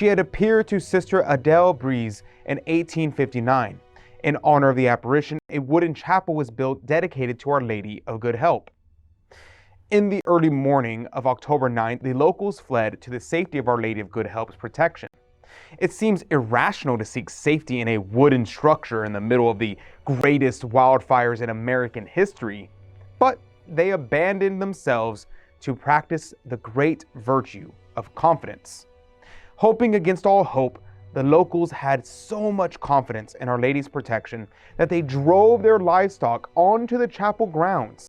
She had appeared to Sister Adele Breeze in 1859. In honor of the apparition, a wooden chapel was built dedicated to Our Lady of Good Help. In the early morning of October 9th, the locals fled to the safety of Our Lady of Good Help's protection. It seems irrational to seek safety in a wooden structure in the middle of the greatest wildfires in American history, but they abandoned themselves to practice the great virtue of confidence. Hoping against all hope, the locals had so much confidence in Our Lady's protection that they drove their livestock onto the chapel grounds.